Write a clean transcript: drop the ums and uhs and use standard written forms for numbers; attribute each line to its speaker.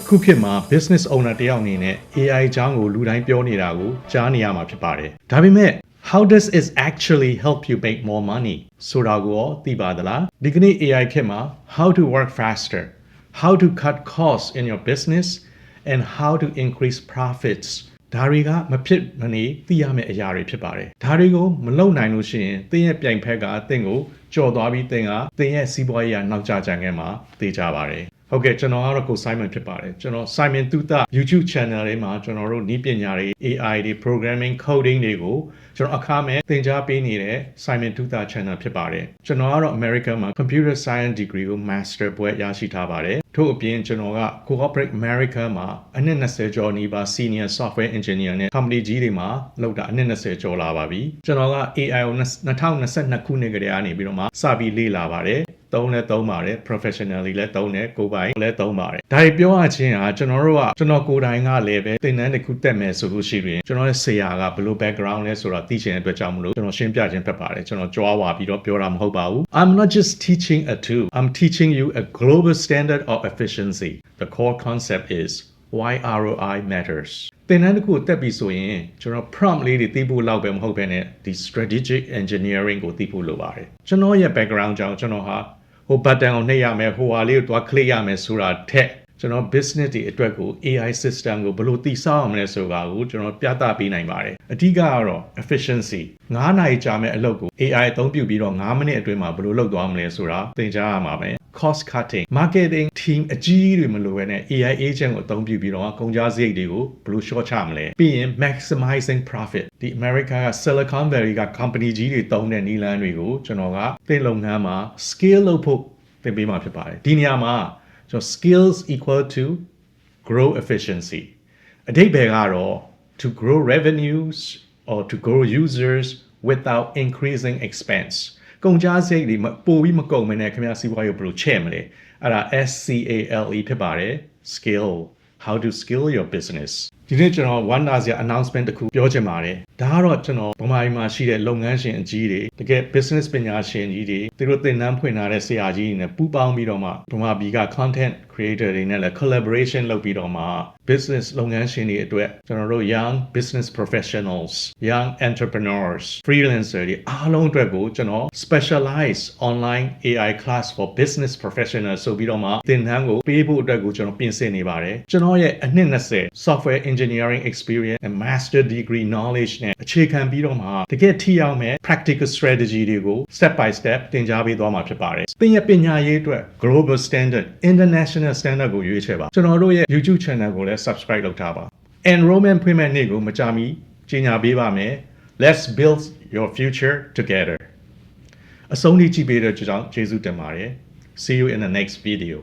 Speaker 1: ခုခေတ်မှာ business owner တယောက်အနေနဲ့ AI အကြောင်းကိုလူတိုင်းပြောနေတာကိုကြားနေရမှာဖြစ်ပါတယ်။ဒါပေမဲ့ how does it actually help you make more money ဆိုတာကိုရောသိပါသလား။ဒီကနေ့ AI ခေတ်မှာ how to work faster, how to cut costs in your business and how to increase profits ဒါတွေကမဖြစ်မနေသိရမယ့်အရာတွေဖြစ်ပါတယ်။ဒါတွေကိုမလုပ်နိုင်လို့ရှိရင်သင်ရဲ့ပြိုင်ဖက်ကသင်ကိုကြော်သွားပြီးသင်ရဲ့စီးပွားရေးကနောက်ကျကြငယ်မှာသိကြပါတယ်။ဟုတ်ကဲ့ကျွန်တော်ကတော့ကို Simon ဖြစ်ပါတယ်ကျွန်တော် Simon Tuta YouTube channel လေးမှာကျွန်တော်တို့နည်းပညာတွေ AI တွေ programming coding တွေကိုကျွန်တော်အခမဲ့သင်ကြားပေးနေတဲ့ Simon Tuta channel ဖြစ်ပါတယ်ကျွန်တော်ကတော့ American မှာ Computer Science degree ကို Master ဘွဲ့ရရှိထားပါတယ်ထို့အပြင်ကျွန်တော်က Corporate America မှာအနှစ်20ကျော်နီးပါး Senior Software Engineer နဲ့ company ကြီးတွေမှာလုပ်တာအနှစ်20ကျော်လာပါပြီကျွန်တော်က AI ကို2022ခုနှစ်ကတည်းကနေပြီးတော့မှစပြီးလေ့လာပါတယ်သုံးပါတယ် professionally လည်းသုံးတယ်ကိုယ်ပိုင်လည်းသုံးပါတယ်ဒါတွေပြောရချင်းကကျွန်တော်ကိုယ်တိုင်ကလည်းပဲသင်တန်းတစ်ခုတက်မယ်ဆိုလို့ရှိရင်ကျွန်တော်ရဲ့ဆရာကဘယ်လို background လဲဆိုတာသိချင်တဲ့အတွက်ကြောင့်မလို့ကျွန်တော်ရှင်းပြခြင်းဖြစ်ပါတယ်ကျွန်တော်ကြွားဝါပြီးတော့ပြောတာမဟုတ်ပါဘူး I'm not just teaching a tool I'm teaching you a global standard of efficiency the core concept is why ROI matters သင်တန်းတစ်ခုတက်ပြီဆိုရင်ကျွန်တော် prompt လေးတွေသိဖို့လောက်ပဲမဟုတ်ဘဲနဲ့ဒီ strategic engineering ကိုသိဖို့လိုပါတယ်ကျွန်တော်ရဲ့ background ကြောင့်ကျွန်တော်ဟာဟို button ကိုနှိပ်ရမယ်ဟိုဟာလေးကိုတွား click ရမယ်ဆိုတာထက်ကျွန်တော် business တွေအတွက်ကို AI system ကိုဘယ်လိုတည်ဆောက်အောင်လဲဆိုတာကိုကျွန်တော်ပြသပေးနိုင်ပါတယ်အဓိကကတော့ efficiency 9နာရီကြာမဲ့အလုပ်ကို AI အသုံးပြုပြီးတော့9မိနစ်အတွင်းမှာဘယ်လိုလုပ်သွားမလဲဆိုတာသင်ကြားရမှာပဲcost cutting marketing team အကြီးတွေမလိုဘဲနဲ့ AI agent ကိုအသုံးပြုပြီးတော့ကုန်ကျစရိတ်တွေကိုဘယ်လို short ချမလဲပြီးရင် maximizing profit ဒီ America က Silicon Valley က company ကြီးတွေသုံးတဲ့နည်းလမ်းတွေကိုကျွန်တော်ကသင်လုပ်ငန်းမှာ scale လုပ်ဖို့သင်ပေးမှာဖြစ်ပါတယ်ဒီနေရာမှာကျွန်တော် skills equal to grow efficiency အဓိပ္ပာယ်ကတော့ to grow revenues or to grow users without increasing expenseကုန်ကျစရိတ်တွေပိုပြီးမကုန်မနဲ့ခင်ဗျားစီးပွားရေးဘယ်လိုချဲ့မလဲအဲ့ဒါ SCALE ဖြစ်ပါတယ် skill how to skill your business ဒီနေ့ကျွန်တော် one last year announcement တခုပြောချင်ပါတယ်ဒါကတော့ကျွန်တော်ဗမာပြည်မှာရှိတဲ့လုပ်ငန်းရှင်အကြီးတွေတကယ် business ပညာရှင်ကြီးတွေသူတို့သင်တန်းဖွင့်ထားတဲ့ဆရာကြီးတွေနဲ့ပူးပေါင်းပြီးတော့မှဗမာပြည်က content creator တွေနဲ့လည်း collaboration လုပ်ပြီးတော့မှ business လုပ်ငန်းရှင်တွေအတွက်ကျွန်တော်တို့ young business professionals young entrepreneurs freelancer တွေအားလုံးအတွက်ကိုကျွန်တော် specialized online AI class for business professionals ဆိုပြီးတော့မှသင်တန်းကိုပေးဖို့အတွက်ကိုကျွန်တော်ပြင်ဆင်နေပါတယ်ကျွန်တော်ရဲ့အနှစ်20 software engineering experience and master degree knowledge နဲ့အခြေခံပြီးတော့မှတကယ်ထိရောက်မဲ့ practical strategy တွေကို step by step သင်ကြားပေးသွားမှာဖြစ်ပါတယ်သင်ရဲ့ပညာရေးအတွက် global standard international standard ကိုရွေးချယ်ပါကျွန်တော်တို့ရဲ့ YouTube channel ကိုလည်း subscribe လုပ်ထားပါ enrollment ဖွင့်မဲ့နေ့ကိုမကြာမီကြေညာပေးပါမယ် let's build your future together အဆုံးထိကြည့်ပေးတဲ့ကြောင့်ကျေးဇူးတင်ပါတယ် see you in the next video